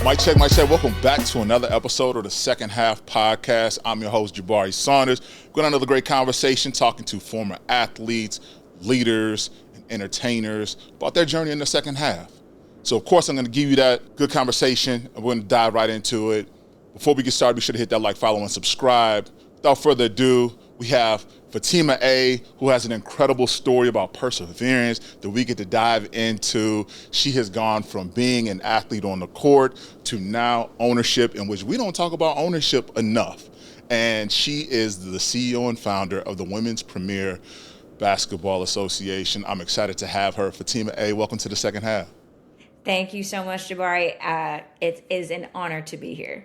Mic check, mic check. Welcome back to another episode of the Second Half Podcast. I'm your host, Jabari Saunders. We're going to another great conversation talking to former athletes, leaders, and entertainers about their journey in the second half. So, of course, I'm going to give you that good conversation, and we're going to dive right into it. Before we get started, be sure to hit that like, follow, and subscribe. Without further ado, we have Faatimah A, who has an incredible story about perseverance that we get to dive into. She has gone from being an athlete on the court to now ownership, in which we don't talk about ownership enough. And she is the CEO and founder of the Women's Premier Basketball Association. I'm excited to have her. Faatimah A, welcome to the second half. Thank you so much, Jabari. It is an honor to be here.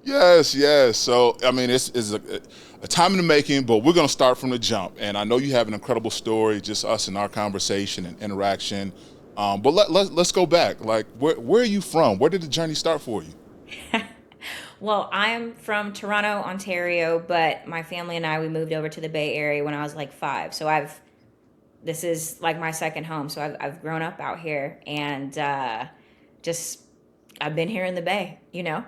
Yes, yes. So, I mean, it's a time in the making, but we're going to start from the jump. And I know you have an incredible story, just us in our conversation and interaction. But let's go back. Like, where are you from? Where did the journey start for you? Well, I'm from Toronto, Ontario, but my family and we moved over to the Bay Area when I was like 5. So this is like my second home. So I've grown up out here and I've been here in the Bay, you know.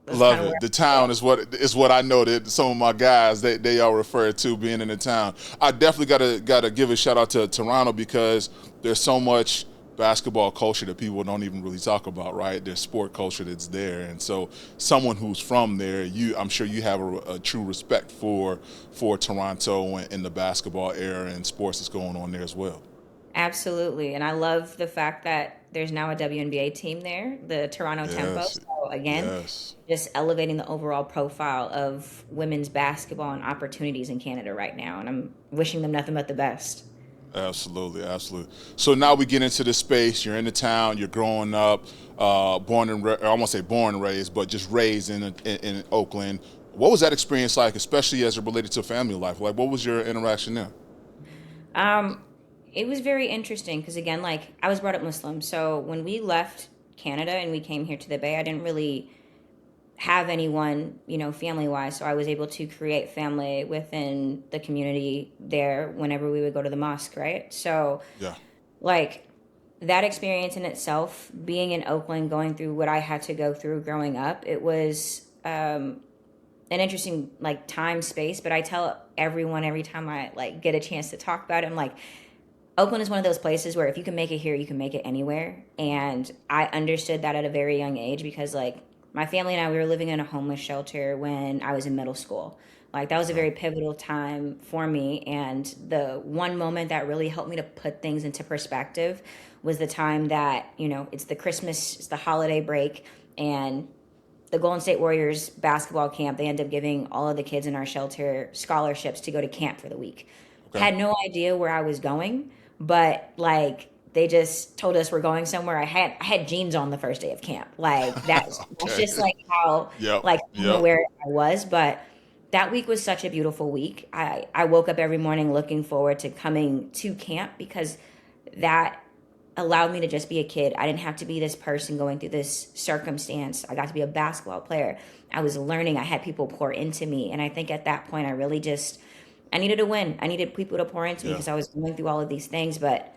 That's Love it. The town is what I know that some of my guys they all refer to being in the town. I definitely gotta give a shout out to Toronto because there's so much basketball culture that people don't even really talk about, right? There's sport culture that's there, and so someone who's from there, I'm sure you have a true respect for Toronto and the basketball era and sports that's going on there as well. Absolutely. And I love the fact that there's now a WNBA team there, the Toronto Tempo. Yes. So again, Yes. just elevating the overall profile of women's basketball and opportunities in Canada right now. And I'm wishing them nothing but the best. Absolutely, absolutely. So now we get into this space. You're in the town. You're growing up, I won't say born and raised, but just raised in Oakland. What was that experience like, especially as it related to family life? Like, what was your interaction there? Um, it was very interesting because again, like I was brought up Muslim. So when we left Canada and we came here to the Bay, I didn't really have anyone, family wise. So I was able to create family within the community there whenever we would go to the mosque, right? So, Yeah. like, that experience in itself, being in Oakland, going through what I had to go through growing up, it was an interesting, like, time space. But I tell everyone every time I, like, get a chance to talk about it, I'm like, Oakland is one of those places where if you can make it here, you can make it anywhere. And I understood that at a very young age because, like, my family and we were living in a homeless shelter when I was in middle school. Like, that was a very pivotal time for me. And the one moment that really helped me to put things into perspective was the time that, it's the holiday break, and the Golden State Warriors basketball camp, they end up giving all of the kids in our shelter scholarships to go to camp for the week. Okay. Had no idea where I was going, but like they just told us we're going somewhere. I had jeans on the first day of camp. Like that's Okay. that's just like how Yep. like Yep. aware I was. But that week was such a beautiful week. I woke up every morning looking forward to coming to camp because that allowed me to just be a kid. I didn't have to be this person going through this circumstance. I got to be a basketball player. I was learning. I had people pour into me. And I think at that point, I needed to win. I needed people to pour into me because I was going through all of these things, but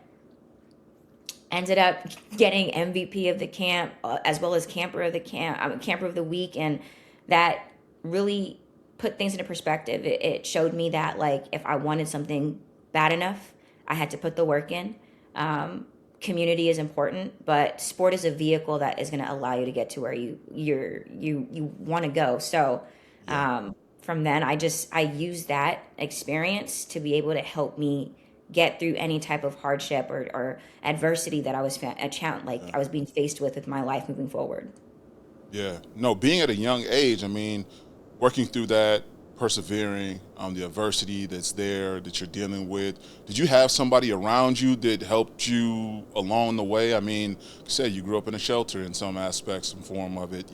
ended up getting MVP of the camp as well as camper of the week. And that really put things into perspective. It showed me that, like, if I wanted something bad enough, I had to put the work in. Community is important, but sport is a vehicle that is going to allow you to get to where you want to go. So from then, I used that experience to be able to help me get through any type of hardship or adversity that I was I was being faced with my life moving forward. Yeah. No, being at a young age, I mean, working through that, persevering, the adversity that's there that you're dealing with. Did you have somebody around you that helped you along the way? I mean, you said you grew up in a shelter in some aspects, some form of it,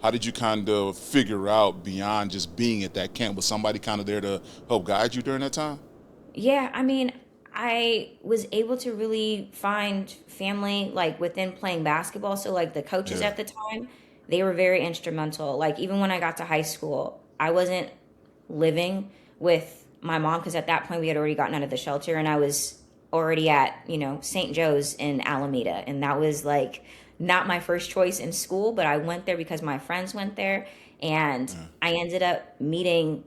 How did you kind of figure out beyond just being at that camp? Was somebody kind of there to help guide you during that time? Yeah, I mean, I was able to really find family like within playing basketball. So like the coaches Yeah. at the time, they were very instrumental. Like even when I got to high school, I wasn't living with my mom because at that point we had already gotten out of the shelter and I was already at, St. Joe's in Alameda. And that was like not my first choice in school, but I went there because my friends went there, and I ended up meeting,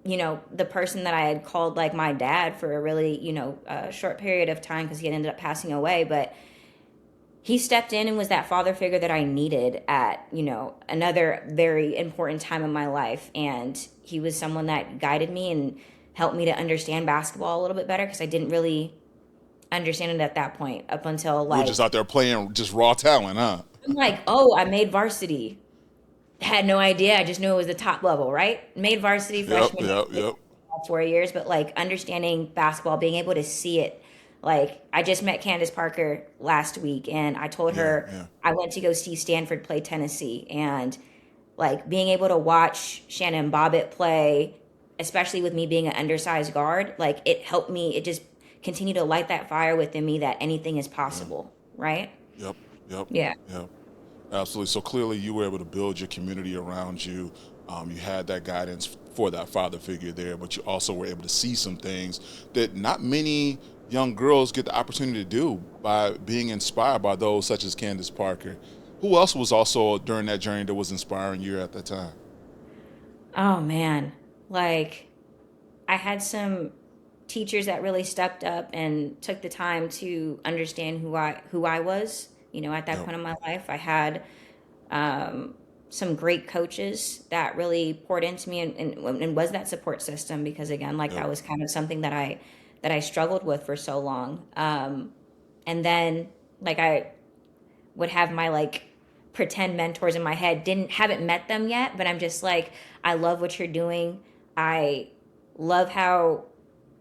the person that I had called like my dad for a really, short period of time because he had ended up passing away. But he stepped in and was that father figure that I needed at, another very important time in my life. And he was someone that guided me and helped me to understand basketball a little bit better because I didn't really understand it at that point up until You were like, just out there playing just raw talent, huh? I'm like, oh, I made varsity. Had no idea. I just knew it was the top level, right? Made varsity Yep, freshman yep, year, yep. 4 years, but like understanding basketball, being able to see it. Like I just met Candace Parker last week, and I told Yeah, her yeah. I went to go see Stanford play Tennessee, and like being able to watch Shannon Bobbitt play, especially with me being an undersized guard, like it helped me. It just continued to light that fire within me that anything is possible, right? Yep, yep, Yeah. yep. Absolutely. So clearly, you were able to build your community around you. You had that guidance for that father figure there, but you also were able to see some things that not many young girls get the opportunity to do by being inspired by those such as Candace Parker. Who else was also during that journey that was inspiring you at that time? Oh man, like I had some teachers that really stepped up and took the time to understand who I was. At that Yep, point in my life, I had um, some great coaches that really poured into me and was that support system because again, like yep. that was kind of something that I struggled with for so long. And then like I would have my like pretend mentors in my head. Didn't haven't met them yet, but I'm just like, I love what you're doing. I love how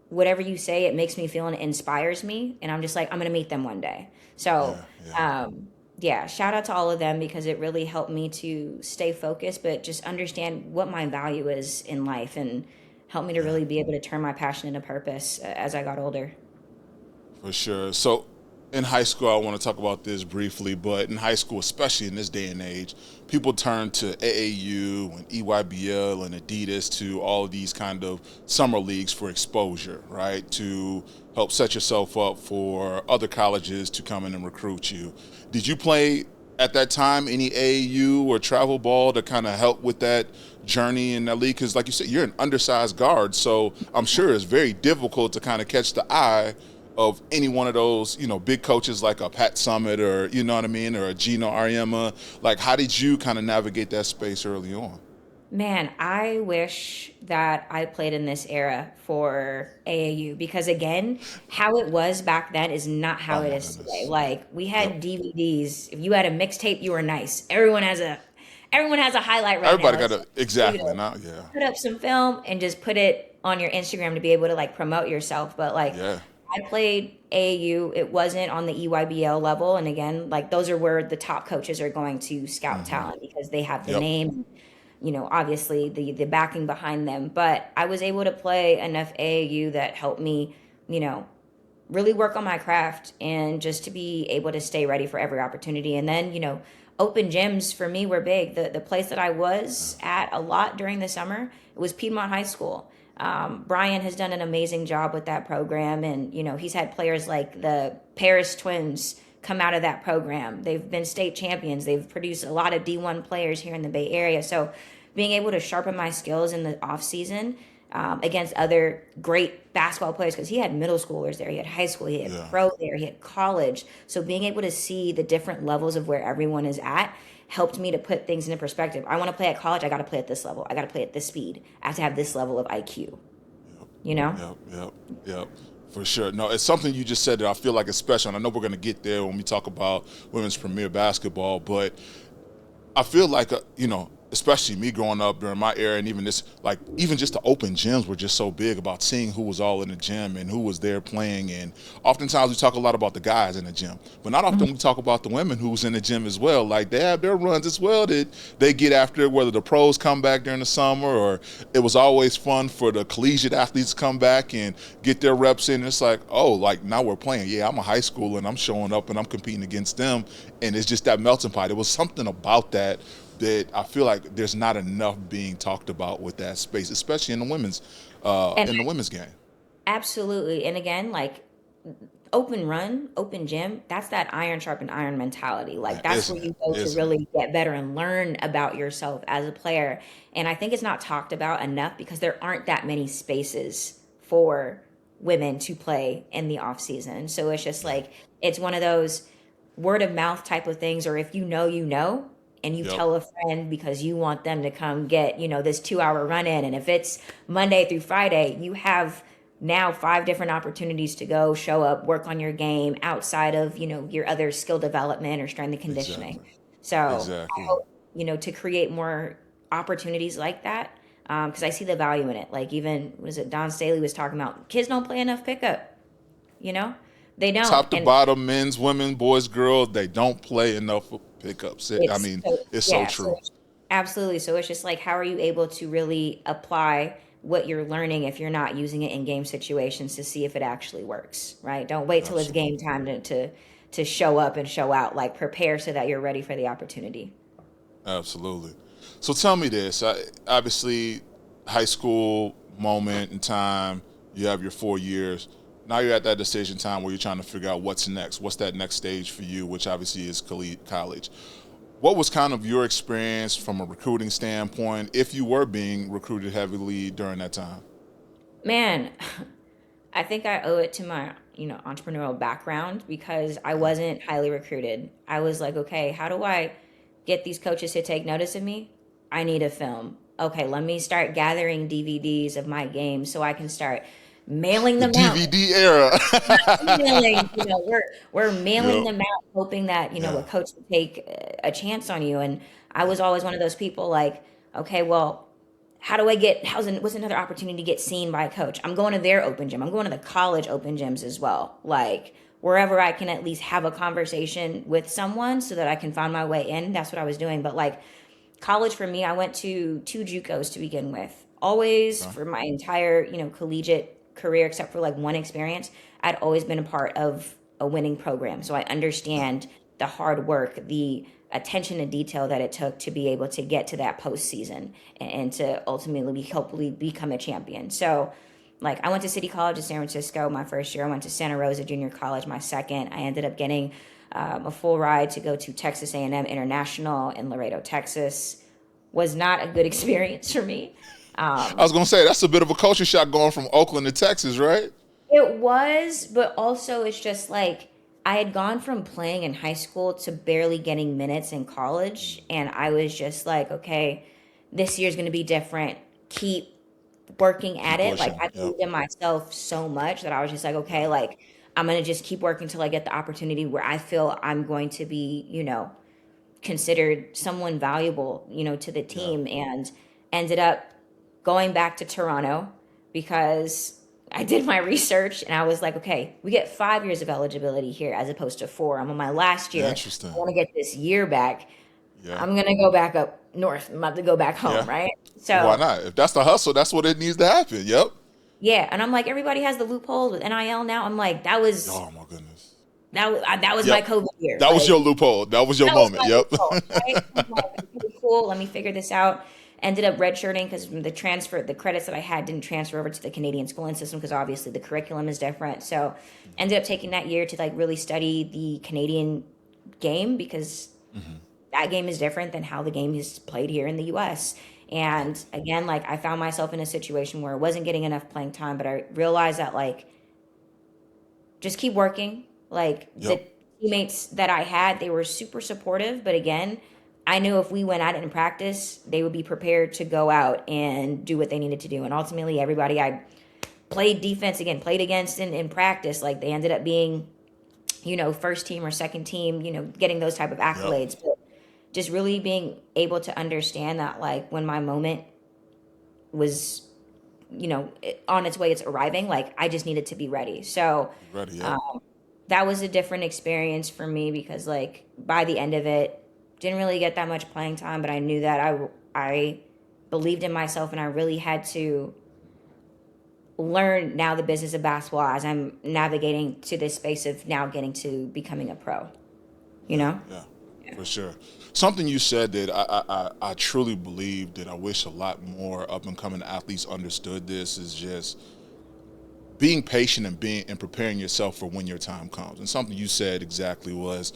whatever you say, it makes me feel and it inspires me. And I'm just like, I'm gonna meet them one day. So Yeah, yeah. um yeah, shout out to all of them because it really helped me to stay focused, but just understand what my value is in life and helped me to Yeah. really be able to turn my passion into purpose as I got older. For sure. So, in high school, I want to talk about this briefly, but in high school, especially in this day and age, people turn to AAU and EYBL and Adidas to all of these kind of summer leagues for exposure, right? To help set yourself up for other colleges to come in and recruit you. Did you play at that time any AAU or travel ball to kind of help with that journey in that league? Because, like you said, you're an undersized guard, so I'm sure it's very difficult to kind of catch the eye of any one of those, big coaches like a Pat Summitt or, you know what I mean, or a Gino Ariema. Like, how did you kind of navigate that space early on? Man, I wish that I played in this era for AAU because again, how it was back then is not how Oh it my is today. goodness. Like we Yep. had DVDs. If you had a mixtape, you were nice. Everyone has a highlight right now. Everybody got It's to so easy exactly to now. Yeah. put up some film and just put it on your Instagram to be able to like promote yourself. But like Yeah. I played AAU, it wasn't on the EYBL level. And again, like those are where the top coaches are going to scout talent because they have the Yep. name, obviously the backing behind them. But I was able to play enough AAU that helped me, you know, really work on my craft and just to be able to stay ready for every opportunity. And then, open gyms for me were big. The place that I was at a lot during the summer, it was Piedmont High School. Brian has done an amazing job with that program, and he's had players like the Paris Twins come out of that program. They've been state champions. They've produced a lot of D1 players here in the Bay Area. So being able to sharpen my skills in the off season against other great basketball players, because he had middle schoolers there, he had high school, he had Yeah. pro there, he had college. So being able to see the different levels of where everyone is at helped me to put things into perspective. I want to play at college, I got to play at this level. I got to play at this speed. I have to have this level of IQ, you know? Yep. Yep. Yep. For sure. No, it's something you just said that I feel like is special. And I know we're going to get there when we talk about women's premier basketball, but I feel like, especially me growing up during my era, and even this, like, even just the open gyms were just so big about seeing who was all in the gym and who was there playing. And oftentimes we talk a lot about the guys in the gym, but not often we talk about the women who's in the gym as well. Like, they have their runs as well that they get after, whether the pros come back during the summer or it was always fun for the collegiate athletes to come back and get their reps in. It's like, oh, like now we're playing. Yeah, I'm a high schooler and I'm showing up and I'm competing against them. And it's just that melting pot. It was something about that I feel like there's not enough being talked about with that space, especially in the women's And game. absolutely. And again, like open run, open gym, that's that iron sharpened iron mentality. Like that's where Isn't it? you go to Isn't it? really get better and learn about yourself as a player. And I think it's not talked about enough because there aren't that many spaces for women to play in the off season. So it's just Yeah. like it's one of those word of mouth type of things, or if you know, and you Yep. tell a friend because you want them to come get, this 2 hour run in. And if it's Monday through Friday, you have now 5 different opportunities to go show up, work on your game outside of, your other skill development or strength and conditioning. Exactly. So I Exactly. hope, to create more opportunities like that. Because I see the value in it. Like even, what is it, Don Staley was talking about, kids don't play enough pickup, you know? They don't. Top to And bottom, men's, women, boys, girls, they don't play enough pickups. I it's mean, so, it's so yeah, so true. absolutely. So it's just like, how are you able to really apply what you're learning if you're not using it in game situations to see if it actually works, right? Don't wait till it's game Absolutely. time to show up and show out. Like prepare so that you're ready for the opportunity. Absolutely. So tell me this. Obviously, high school moment in time, you have your 4 years. Now you're at that decision time where you're trying to figure out what's next. What's that next stage for you, which obviously is college. What was kind of your experience from a recruiting standpoint, if you were being recruited heavily during that time? Man, I think I owe it to my, entrepreneurial background because I wasn't highly recruited. I was like, okay, how do I get these coaches to take notice of me? I need a film. Okay, let me start gathering DVDs of my games so I can start mailing The them out. DVD era. Emailing, we're mailing Yep. them out, hoping that a Yeah. coach will take a chance on you. And I was always one of those people like, okay, well, how do I get what's another opportunity to get seen by a coach? I'm going to their open gym. I'm going to the college open gyms as well. Like wherever I can at least have a conversation with someone so that I can find my way in. That's what I was doing. But like college for me, I went to 2 JUCOs to begin with. Always Okay. for my entire, collegiate career, except for like one experience, I'd always been a part of a winning program. So I Yeah. understand the hard work, the attention to detail that it took to be able to get to that postseason and to ultimately hopefully become a champion. So like I went to City College of San Francisco my first year. I went to Santa Rosa Junior College my second. I ended up getting a full ride to go to Texas A&M International in Laredo, Texas. Was not a good experience for me. I was gonna say that's a bit of a culture shock going from Oakland to Texas, right? It was, but also it's just like I had gone from playing in high school to barely getting minutes in college, and I was just like, okay, this year's going to be different. Keep working at Keep it. Like pushing. I Yep. believed in myself so much that I was just like, okay, Yeah. like I'm going to just keep working until I get the opportunity where I feel I'm going to be, considered someone valuable, to the Yeah. team, and ended up going back to Toronto because I did my research and I was like, okay, we get 5 years of eligibility here as opposed to 4. I'm on my last year. I Interesting. want to get this year back. Yeah. I'm gonna go back up north. I'm about to go back home, Yeah. right? Why So not? If that's the hustle, that's what it needs to happen. Yep. yeah, and I'm like, everybody has the loopholes with NIL now. I'm like, Oh my goodness. that was my Yep. COVID year. That was Like your loophole. That was your that was moment. my Yep. loophole, right? I'm like, okay, cool. Let me figure this out. Ended up redshirting because the credits that I had didn't transfer over to the Canadian schooling system because obviously the curriculum is different. So ended up taking that year to like really study the Canadian game because Hmm. that game is different than how the game is played here in the US. Yep. And again, like I found myself in a situation where I wasn't getting enough playing time, but I realized that like just keep working. Like Yep. the teammates that I had, they were super supportive, but again, I knew if we went at it in practice, they would be prepared to go out and do what they needed to do. And ultimately, everybody I played defense again, played against in practice, like they ended up being, first team or second team, getting those type of Yep. accolades. But just really being able to understand that, like, when my moment was, on its way, it's arriving, like, I just needed to be ready. So, You ready? Yep. um, that was a different experience for me because like by the end of it didn't really get that much playing time, but I knew that I believed in myself and I really had to learn now the business of basketball as I'm navigating to this space of now getting to becoming a pro, you Yeah. know. Yeah. For sure. Something you said that I truly believe that I wish a lot more up and coming athletes understood this is just being patient and preparing yourself for when your time comes. And something you said exactly was,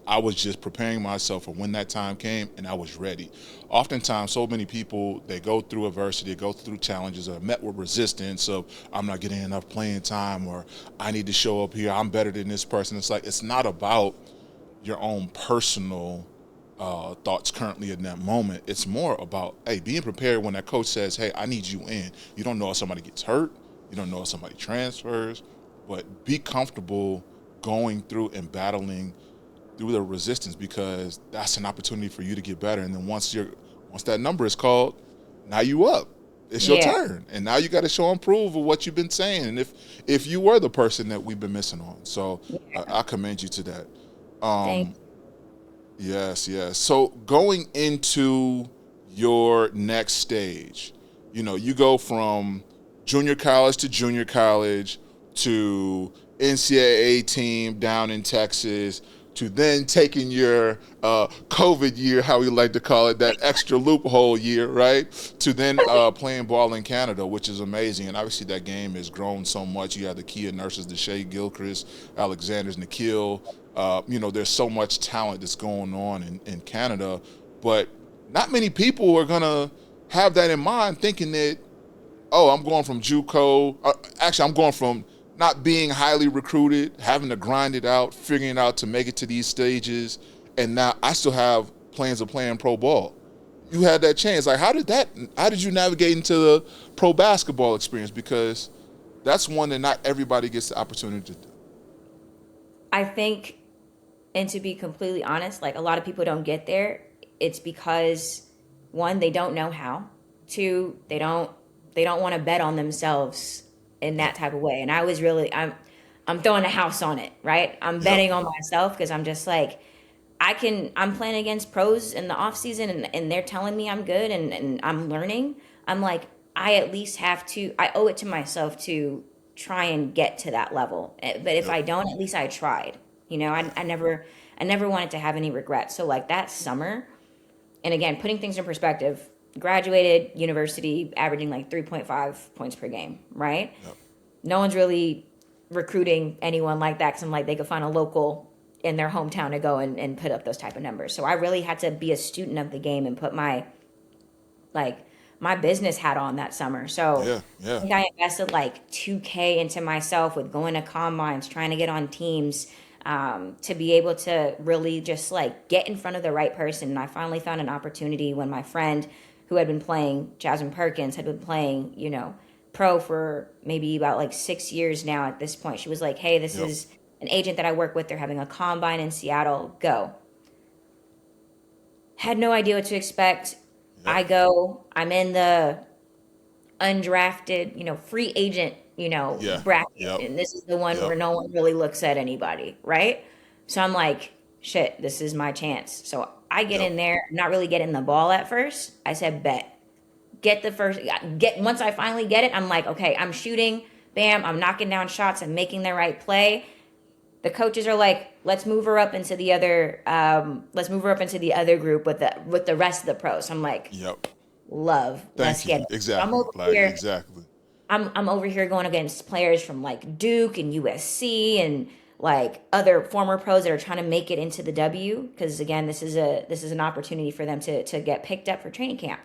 I was just preparing myself for when that time came, and I was ready. Oftentimes, so many people, they go through adversity, they go through challenges, are met with resistance of, I'm not getting enough playing time, or I need to show up here, I'm better than this person. It's like, it's not about your own personal thoughts currently in that moment. It's more about, hey, being prepared when that coach says, hey, I need you in. You don't know if somebody gets hurt. You don't know if somebody transfers. But be comfortable going through and battling through the resistance, because that's an opportunity for you to get better. And then once that number is called, now you up. It's your turn. And now you got to show and prove of what you've been saying. And if you were the person that we've been missing on. So I commend you to that. Thanks. Yes. So going into your next stage, you go from junior college to NCAA team down in Texas, to then taking your COVID year, how we like to call it, that extra loophole year, right? To then playing ball in Canada, which is amazing. And obviously that game has grown so much. You have the Kia nurses, the Shea Gilchrist, Alexander's, Nikhil. There's so much talent that's going on in Canada. But not many people are going to have that in mind, thinking that, I'm going from JUCO. Actually, I'm going from not being highly recruited, having to grind it out, figuring it out to make it to these stages, and now I still have plans of playing pro ball. You had that chance. Like, how did you navigate into the pro basketball experience? Because that's one that not everybody gets the opportunity to do. I think, and to be completely honest, like a lot of people don't get there. It's because, one, they don't know how. Two, they don't want to bet on themselves in that type of way. And I was really, I'm throwing a house on it, right? I'm betting on myself, because I'm just like, I'm playing against pros in the off season, and they're telling me I'm good, and I'm learning. I'm like, I owe it to myself to try and get to that level. But if I don't, at least I tried. I never wanted to have any regrets. So like that summer, and again, putting things in perspective, graduated university, averaging like 3.5 points per game, right? No one's really recruiting anyone like that, because I'm like, they could find a local in their hometown to go and put up those type of numbers. So I really had to be a student of the game and put my business hat on that summer. So I think I invested like $2K into myself with going to combines, trying to get on teams, to be able to really just like get in front of the right person. And I finally found an opportunity when my friend who had been playing, Jasmine Perkins, had been playing, pro for maybe about like 6 years now at this point. She was like, hey, this is an agent that I work with. They're having a combine in Seattle. Go. Had no idea what to expect. I go. I'm in the undrafted, free agent, bracket. And this is the one where no one really looks at anybody, right? So I'm like, shit, this is my chance. So I get in there, not really getting the ball at first. I said, bet. Once I finally get it, I'm like, okay, I'm shooting, bam, I'm knocking down shots, I'm making the right play. The coaches are like, let's move her up into the other group with the rest of the pros. I'm like, love. Let's get it. Exactly. I'm over here going against players from like Duke and USC and like other former pros that are trying to make it into the W, because again, this is an opportunity for them to get picked up for training camp.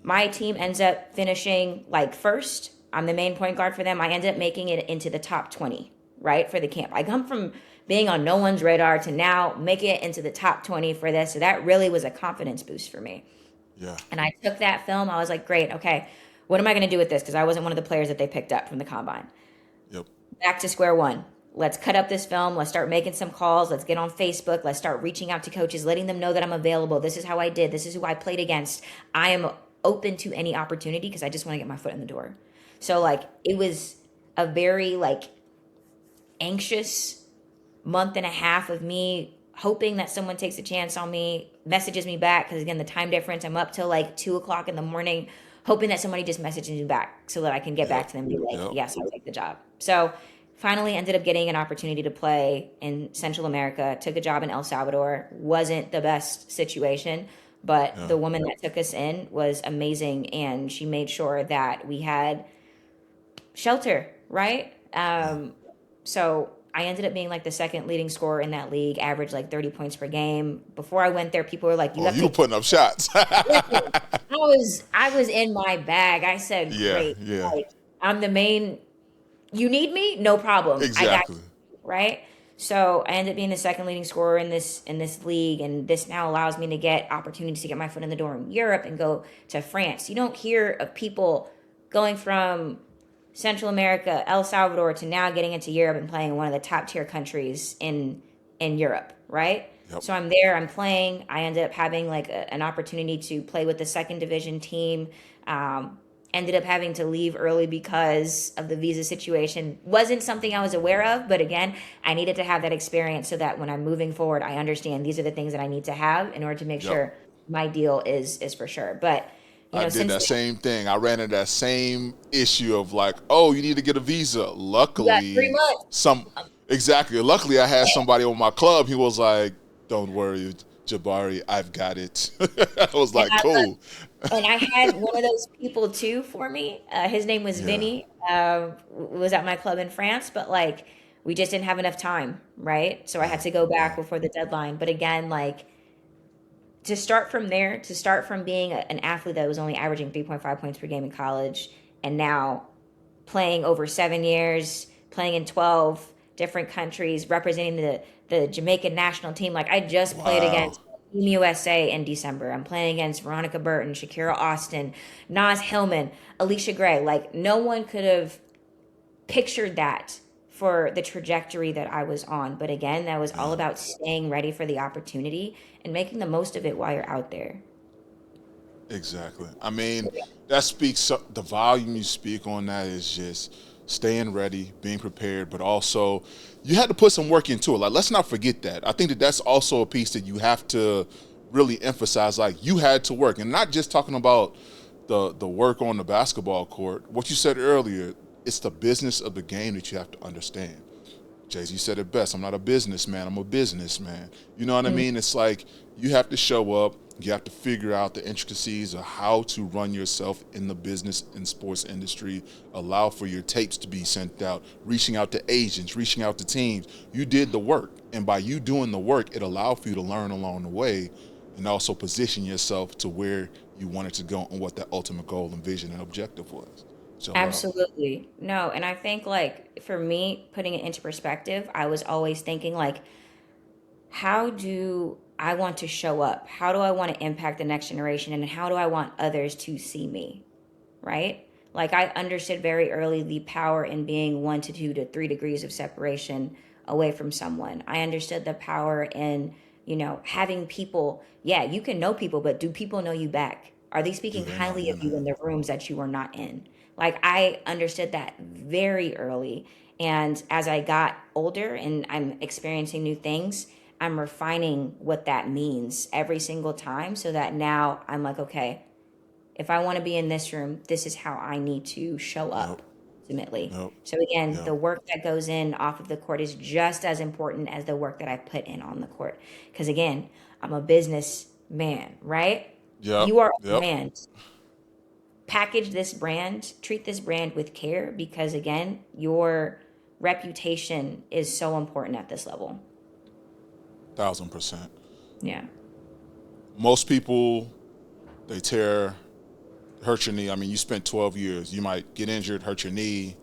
My team ends up finishing like first. I'm the main point guard for them. I ended up making it into the top 20, right, for the camp. I come from being on no one's radar to now making it into the top 20 for this. So that really was a confidence boost for me. And I took that film. I was like, great, okay, what am I going to do with this? Because I wasn't one of the players that they picked up from the combine. Back to square one. Let's cut up this film. Let's start making some calls. Let's get on Facebook. Let's start reaching out to coaches, letting them know that I'm available. This is how I did. This is who I played against. I am open to any opportunity, because I just want to get my foot in the door. So like it was a very like anxious month and a half of me hoping that someone takes a chance on me, messages me back, because again, the time difference, I'm up till like 2:00 in the morning, hoping that somebody just messages me back so that I can get back to them and be like, yes, I'll take the job. So finally ended up getting an opportunity to play in Central America, took a job in El Salvador. Wasn't the best situation, but the woman that took us in was amazing, and she made sure that we had shelter, right? Yeah. So I ended up being like the second leading scorer in that league, averaged like 30 points per game. Before I went there, people were like, "You Oh, have you were to." putting up shots. Listen, I was in my bag. I said, Yeah, "Great, yeah, like I'm the main. You need me? No problem. I got exactly. you." Right? So I ended up being the second leading scorer in this league, and this now allows me to get opportunities to get my foot in the door in Europe and go to France. You don't hear of people going from Central America, El Salvador, to now getting into Europe and playing in one of the top tier countries in Europe, right? Yep. So I'm there, I'm playing. I ended up having like an opportunity to play with the second division team. Um, Ended up having to leave early because of the visa situation. Wasn't something I was aware of, but again, I needed to have that experience so that when I'm moving forward, I understand these are the things that I need to have in order to make Yep. sure my deal is for sure. But I did since that then, same thing. I ran into that same issue of like, oh, you need to get a visa. you got three Luckily, months. some exactly. Luckily, I had somebody on my club. He was like, "Don't worry, Jabari, I've got it." I was And like, I "Cool." And I had one of those people too for me. His name was Yeah. Vinny. Was at my club in France, but like we just didn't have enough time, right? So I had Yeah. to go back Yeah. before the deadline. But again, like to start from there, to start from being an athlete that was only averaging 3.5 points per game in college, and now playing over 7 years, playing in 12 different countries, representing the Jamaican national team. Like I just played Wow. against Team USA in December. I'm playing against Veronica Burton, Shakira Austin, Nas Hillman, Alicia Gray. Like no one could have pictured that for the trajectory that I was on. But again, that was all Yeah. about staying ready for the opportunity and making the most of it while you're out there. Exactly. I mean, that speaks the volume you speak on that is just staying ready, being prepared, but also you had to put some work into it. Like, let's not forget that. I think that that's also a piece that you have to really emphasize. Like, you had to work, and not just talking about the work on the basketball court. What you said earlier, it's the business of the game that you have to understand. Jay-Z said it best. I'm not a businessman. I'm a businessman. You know what I Mm, mean? It's like you have to show up. You have to figure out the intricacies of how to run yourself in the business and sports industry. Allow for your tapes to be sent out, reaching out to agents, reaching out to teams. You did the work. And by you doing the work, it allowed for you to learn along the way and also position yourself to where you wanted to go and what that ultimate goal and vision and objective was. So, Absolutely. No, and I think like for me, putting it into perspective, I was always thinking like, how do I want to show up? How do I want to impact the next generation? And how do I want others to see me? Right? Like I understood very early the power in being 1 to 2 to 3 degrees of separation away from someone. I understood the power in, having people, yeah, you can know people, but do people know you back? Are they do speaking they know highly your of you in name? the rooms that you are not in? Like I understood that very early. And as I got older and I'm experiencing new things, I'm refining what that means every single time so that now I'm like, okay, if I want to be in this room, this is how I need to show Yep. up ultimately. Yep. So again, Yep. the work that goes in off of the court is just as important as the work that I put in on the court. Because again, I'm a businessman, right? Yep. You are a Yep. brand. Package this brand, treat this brand with care because again, your reputation is so important at this level. 1,000%. Yeah. Most people, they hurt your knee. I mean, you spent 12 years. You might get injured, hurt your knee.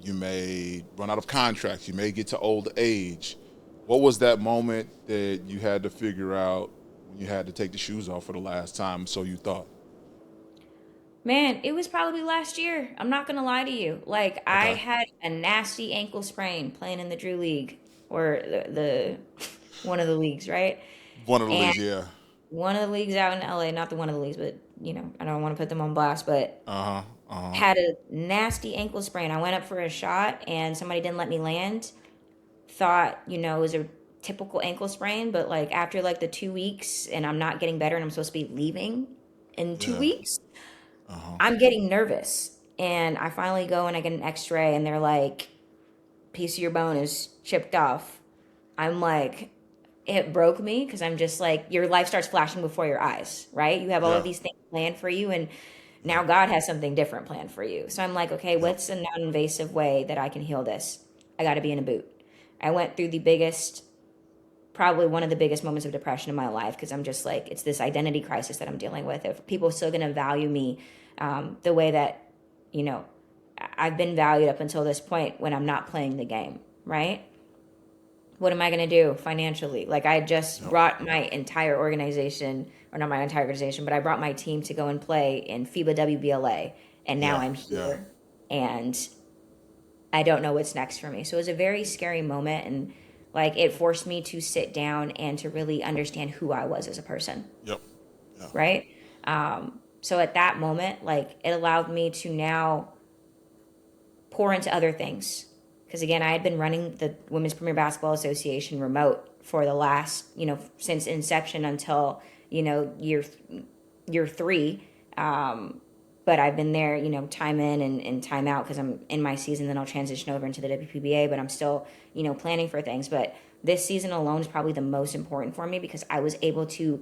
You may run out of contracts. You may get to old age. What was that moment that you had to figure out when you had to take the shoes off for the last time? So you thought, Man, it was probably last year. I'm not gonna lie to you. Like I okay, had a nasty ankle sprain playing in the Drew League or the one of the leagues, right? one of the And leagues, yeah, one of the leagues out in LA, not the one of the leagues, but I don't want to put them on blast, but uh huh, had a nasty ankle sprain. I went up for a shot and somebody didn't let me land. Thought, it was a typical ankle sprain, but like after like the 2 weeks and I'm not getting better and I'm supposed to be leaving in two yeah, weeks, uh huh, I'm getting nervous. And I finally go and I get an x-ray and they're like, piece of your bone is chipped off. I'm like, it broke me because I'm just like, your life starts flashing before your eyes, right? You have all of yeah, these things planned for you. And Now God has something different planned for you. So I'm like, okay, Yep. what's a non-invasive way that I can heal this? I got to be in a boot. I went through the biggest, probably one of the biggest moments of depression in my life because I'm just like, it's this identity crisis that I'm dealing with. If people are still going to value me the way that, you know, I've been valued up until this point when I'm not playing the game, right? What am I going to do financially? Like I just Yep. brought my entire organization, or not my entire organization, but I brought my team to go and play in FIBA WBLA, and now Yeah. I'm Yeah. here, and I don't know what's next for me. So it was a very scary moment, and like it forced me to sit down and to really understand who I was as a person, Yep. Yeah. right? So at that moment, like it allowed me to now pour into other things. Because again, I had been running the Women's Premier Basketball Association remote for the last, since inception until, year three. But I've been there, time in and time out because I'm in my season. Then I'll transition over into the WPBA, but I'm still, planning for things. But this season alone is probably the most important for me because I was able to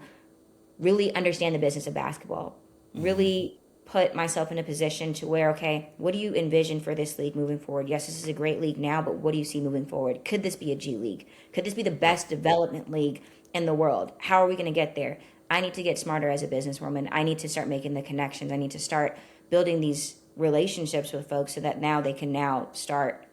really understand the business of basketball, Mm-hmm. really put myself in a position to where, okay, what do you envision for this league moving forward? Yes, this is a great league now, but what do you see moving forward? Could this be a G League? Could this be the Yep. best development league in the world? How are we going to get there? I need to get smarter as a businesswoman. I need to start making the connections. I need to start building these relationships with folks so that now they can now start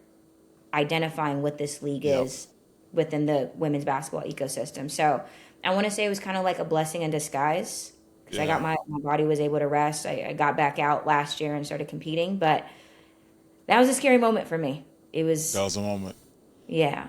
identifying what this league Yep. is within the women's basketball ecosystem. So I want to say it was kind of like a blessing in disguise because I got Yeah. my body was able to rest. I got back out last year and started competing, but that was a scary moment for me. It That was, was a moment. yeah.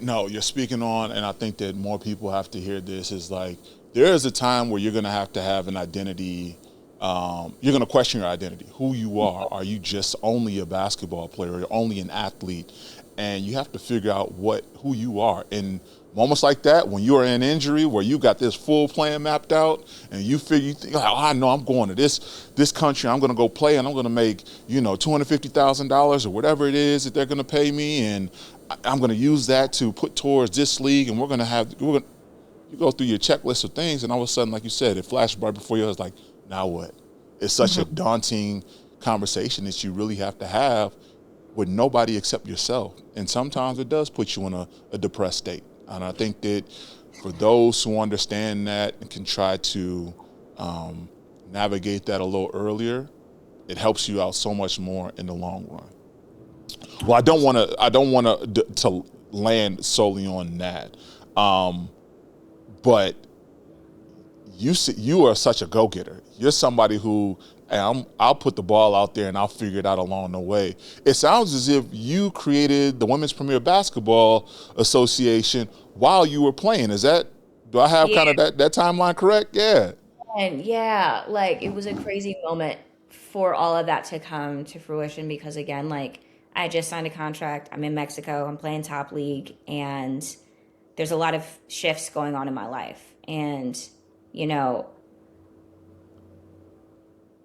No, you're speaking on, and I think that more people have to hear this. Is like there is a time where you're going to have an identity. You're going to question your identity, who you are. Are you just only a basketball player, or only an athlete? And you have to figure out who you are. In moments like that, when you are in injury, where you got this full plan mapped out, and you think, oh, I know I'm going to this country. I'm going to go play, and I'm going to make $250,000 or whatever it is that they're going to pay me, and I'm going to use that to put towards this league, and you go through your checklist of things, and all of a sudden, like you said, it flashed right before you. I was like, now what? It's such a Mhm. daunting conversation that you really have to have with nobody except yourself. And sometimes it does put you in a depressed state. And I think that for those who understand that and can try to navigate that a little earlier, it helps you out so much more in the long run. Well, I don't want to land solely on that, but you are such a go-getter. You're somebody who, hey, I'll put the ball out there and I'll figure it out along the way. It sounds as if you created the Women's Premier Basketball Association while you were playing. Do I have Yeah. kind of that timeline correct? Yeah. And yeah, like it was a crazy moment for all of that to come to fruition because again, like I just signed a contract. I'm in Mexico. I'm playing top league and there's a lot of shifts going on in my life. And, you know,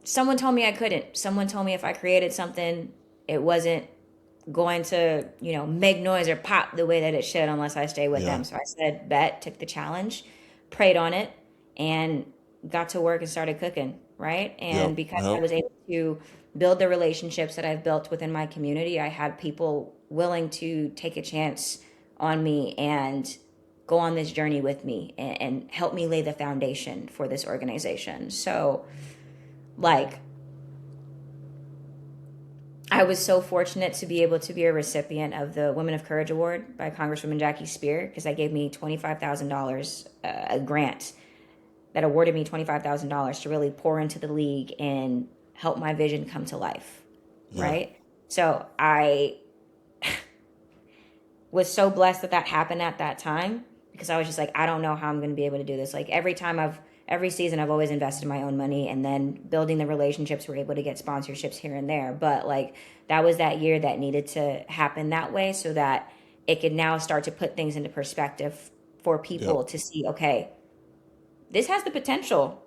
someone told me I couldn't. Someone told me if I created something, it wasn't going to, make noise or pop the way that it should unless I stay with Yeah. them. So I said, bet, took the challenge, prayed on it, and got to work and started cooking, right? Yep. And because I Yep. was able to build the relationships that I've built within my community, I had people willing to take a chance on me and go on this journey with me and help me lay the foundation for this organization. So, like, I was so fortunate to be able to be a recipient of the Women of Courage Award by Congresswoman Jackie Spear because that gave me $25,000, a grant that awarded me $25,000 to really pour into the league and help my vision come to life, Yeah. right? So I was so blessed that that happened at that time because I was just like, I don't know how I'm going to be able to do this. Like every season I've always invested my own money and then building the relationships, we're able to get sponsorships here and there. But like that was that year that needed to happen that way so that it could now start to put things into perspective for Yep. people to see, okay, this has the potential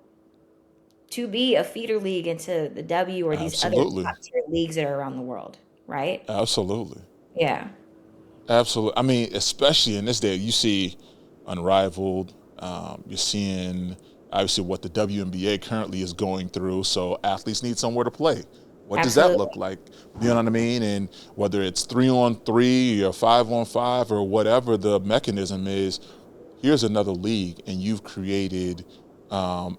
to be a feeder league into the W or these other Absolutely. top tier leagues that are around the world, right? Absolutely. Yeah. Absolutely. I mean, especially in this day, you see Unrivaled. You're seeing obviously what the WNBA currently is going through. So athletes need somewhere to play. What does that look Absolutely. like? You know what I mean? And whether it's 3-on-3 or 5-on-5 or whatever the mechanism is, here's another league, and you've created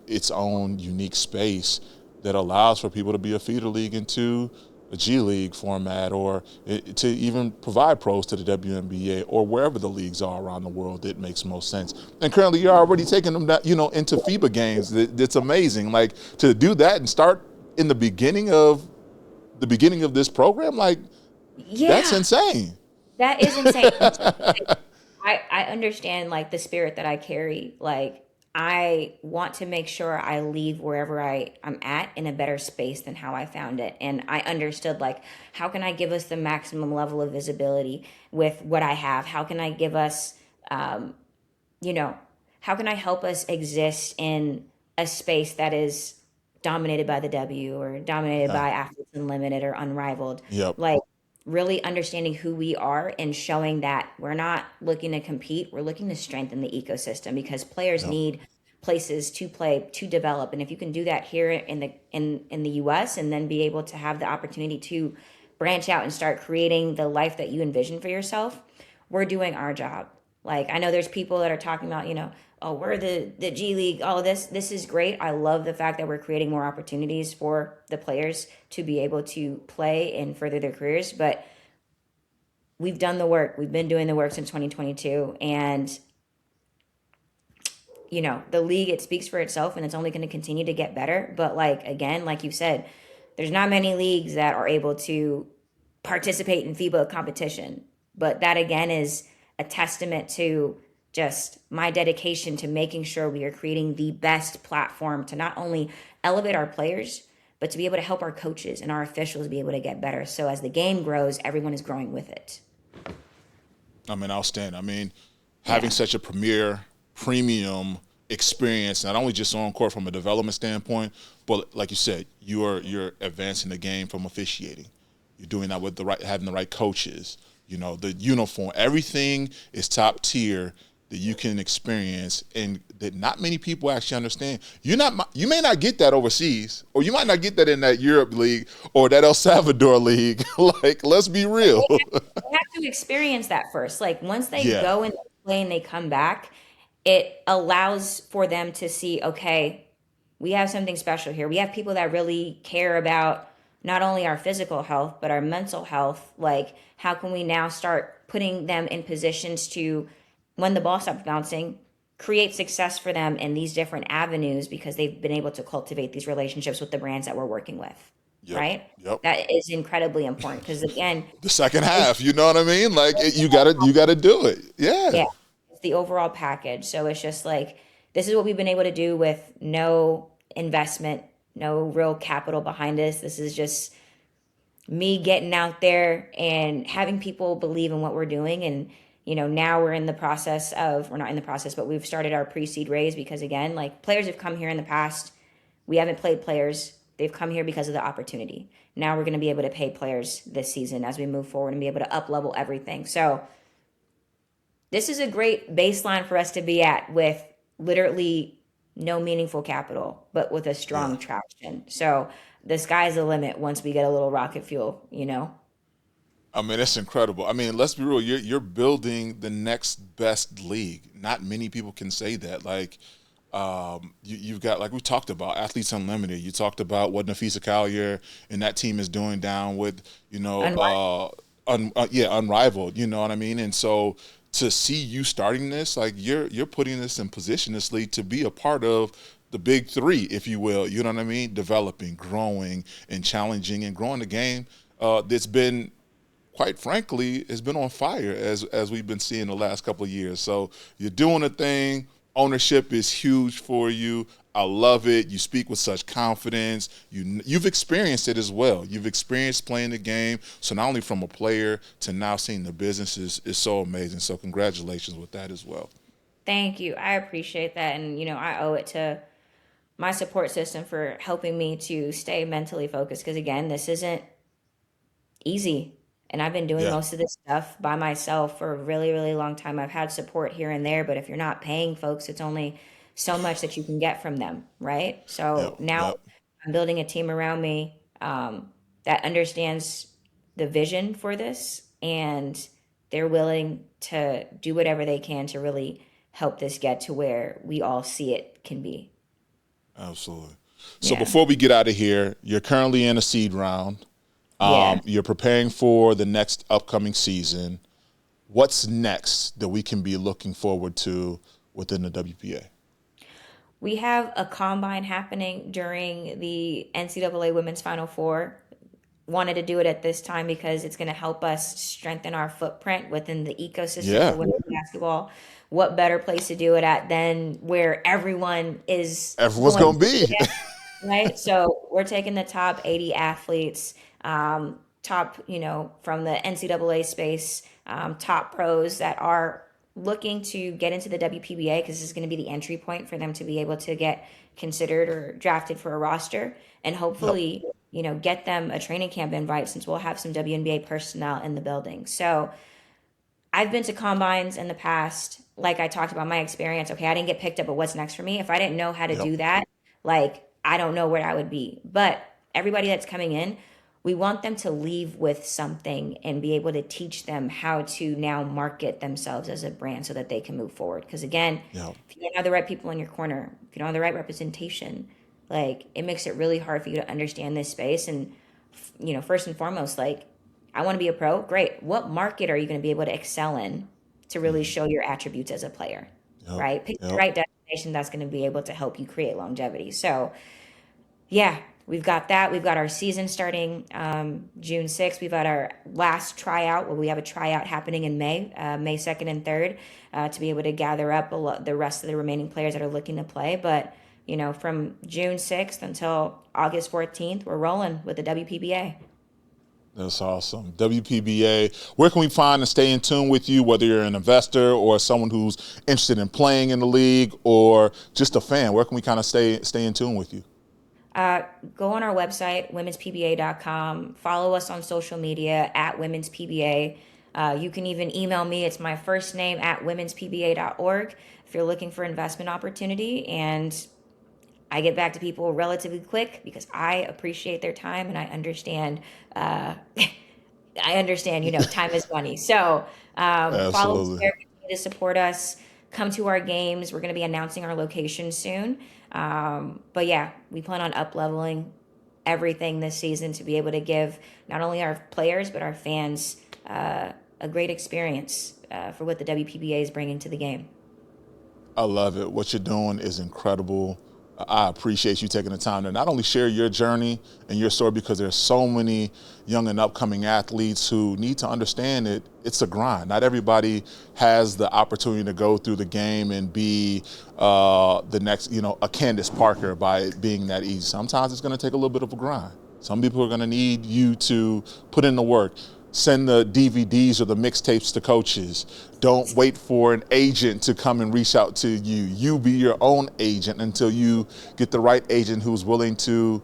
its own unique space that allows for people to be a feeder league into a G League format, or to even provide pros to the WNBA or wherever the leagues are around the world that makes most sense. And currently, you're already taking them that, into FIBA games. That's amazing. Like, to do that and start in the beginning of this program, like, that's Yeah, insane. that is insane. I understand like the spirit that I carry. Like I want to make sure I leave wherever I'm at in a better space than how I found it. And I understood like how can I give us the maximum level of visibility with what I have? How can I give us um, you know, how can I help us exist in a space that is dominated by the W or dominated Yeah. by Athletes Unlimited or Unrivaled? Yep. Like, really understanding who we are and showing that we're not looking to compete, we're looking to strengthen the ecosystem because players Yep. need places to play to develop. And if you can do that here in the US and then be able to have the opportunity to branch out and start creating the life that you envision for yourself, we're doing our job. Like I know there's people that are talking about, oh, we're the G League, all of this. This is great. I love the fact that we're creating more opportunities for the players to be able to play and further their careers. But we've done the work. We've been doing the work since 2022. And, the league, it speaks for itself and it's only going to continue to get better. But like, again, like you said, there's not many leagues that are able to participate in FIBA competition. But that again is a testament to just my dedication to making sure we are creating the best platform to not only elevate our players, but to be able to help our coaches and our officials be able to get better. So as the game grows, everyone is growing with it. I mean, outstanding. I mean, having Yeah. such a premier, premium experience, not only just on court from a development standpoint, but like you said, you're advancing the game from officiating. You're doing that with having the right coaches. The uniform, everything is top tier that you can experience, and that not many people actually understand. You may not get that overseas, or you might not get that in that Europe league or that El Salvador league. Like, let's be real. They have to experience that first. Like once they Yeah. go and they play and they come back, it allows for them to see, okay, we have something special here. We have people that really care about not only our physical health, but our mental health. Like, how can we now start putting them in positions to, when the ball stops bouncing, create success for them in these different avenues because they've been able to cultivate these relationships with the brands that we're working with, Yep. right? Yep. That is incredibly important because, again, The second it's half, you know what I mean? Like, you gotta do it. Yeah. yeah, it's the overall package. So it's just like this is what we've been able to do with no investment, no real capital behind us. This is just me getting out there and having people believe in what we're doing. And now we're in the process of, we're not in the process, but we've started our pre-seed raise because again, like players have come here in the past. We haven't played players. They've come here because of the opportunity. Now we're going to be able to pay players this season as we move forward and be able to up level everything. So this is a great baseline for us to be at with literally no meaningful capital, but with a Yeah. strong traction. So the sky's the limit once we get a little rocket fuel. I mean, it's incredible. I mean, let's be real. You're building the next best league. Not many people can say that. Like, you've got, like we talked about, Athletes Unlimited. You talked about what Nafisa Collier and that team is doing down with, unrivaled. You know what I mean? And so to see you starting this, like you're putting this in position, this league, to be a part of the big three, if you will. You know what I mean? Developing, growing, and challenging and growing the game. That's been, quite frankly, has been on fire as we've been seeing the last couple of years. So you're doing a thing. Ownership is huge for you. I love it. You speak with such confidence. You've experienced it as well. You've experienced playing the game. So not only from a player to now seeing the business is so amazing. So congratulations with that as well. Thank you. I appreciate that. And, I owe it to my support system for helping me to stay mentally focused. Because, again, this isn't easy. And I've been doing Yeah. most of this stuff by myself for a really, really long time. I've had support here and there, but if you're not paying folks, it's only so much that you can get from them, right? Yep. So now Yep. I'm building a team around me that understands the vision for this, and they're willing to do whatever they can to really help this get to where we all see it can be. Absolutely. So Yeah. before we get out of here, you're currently in a seed round. Yeah. You're preparing for the next upcoming season. What's next that we can be looking forward to within the WPA? We have a combine happening during the NCAA Women's Final Four. Wanted to do it at this time because it's going to help us strengthen our footprint within the ecosystem for Yeah, women's basketball. What better place to do it at than where everyone is everyone's going going to to be. be, right? So we're taking the top 80 athletes, top, from the NCAA space, top pros that are looking to get into the WPBA because this is going to be the entry point for them to be able to get considered or drafted for a roster, and Yep. hopefully, get them a training camp invite since we'll have some WNBA personnel in the building. So I've been to combines in the past. Like I talked about my experience. Okay, I didn't get picked up, but what's next for me? If I didn't know how to Yep. do that, like I don't know where I would be. But everybody that's coming in, we want them to leave with something and be able to teach them how to now market themselves as a brand so that they can move forward. Because again, Yep. if you don't have the right people in your corner, if you don't have the right representation, like it makes it really hard for you to understand this space. And first and foremost, like I want to be a pro. Great. What market are you going to be able to excel in to really show your attributes as a player? Yep. Right? Pick the Yep. right destination that's going to be able to help you create longevity. So, yeah, we've got that. We've got our season starting June 6th. We've got our last tryout. Well, we have a tryout happening in May, May 2nd and 3rd, to be able to gather up the rest of the remaining players that are looking to play. But, from June 6th until August 14th, we're rolling with the WPBA. That's awesome. WPBA, where can we find and stay in tune with you, whether you're an investor or someone who's interested in playing in the league or just a fan? Where can we kind of stay in tune with you? Go on our website, womenspba.com. Follow us on social media at womenspba. You can even email me. It's my first name at womenspba.org if you're looking for investment opportunity. And I get back to people relatively quick because I appreciate their time and I understand. Time is money. So follow us Absolutely. there, continue to support us. Come to our games. We're going to be announcing our location soon. But yeah, we plan on up leveling everything this season to be able to give not only our players but our fans a great experience for what the WPBA is bringing to the game. I love it. What you're doing is incredible. I appreciate you taking the time to not only share your journey and your story, because there's so many young and upcoming athletes who need to understand it. It's a grind. Not everybody has the opportunity to go through the game and be the next, a Candace Parker by it being that easy. Sometimes it's going to take a little bit of a grind. Some people are going to need you to put in the work. Send the DVDs or the mixtapes to coaches. Don't wait for an agent to come and reach out to you. You be your own agent until you get the right agent who's willing to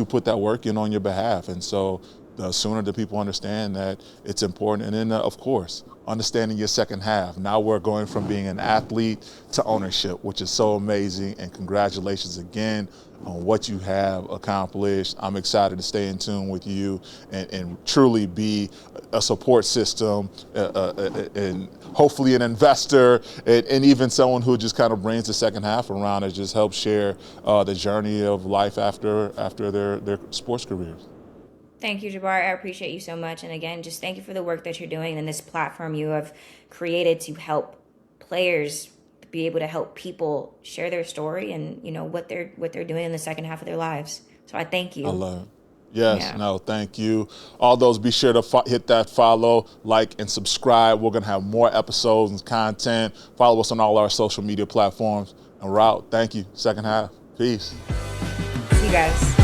put that work in on your behalf. And so the sooner the people understand that it's important. And then, of course, understanding your second half. Now we're going from being an athlete to ownership, which is so amazing. And congratulations again on what you have accomplished. I'm excited to stay in tune with you and truly be a support system and hopefully an investor and even someone who just kind of brings the second half around and just helps share the journey of life after their sports careers. Thank you, Jabari. I appreciate you so much. And again, just thank you for the work that you're doing and this platform you have created to help players be able to help people share their story and what they're doing in the second half of their lives. So I thank I you. love it. Yes, Yeah. no, thank you. All those, be sure to hit that follow, like, and subscribe. We're going to have more episodes and content. Follow us on all our social media platforms. And we're out. Thank you. Second half. Peace. See you guys.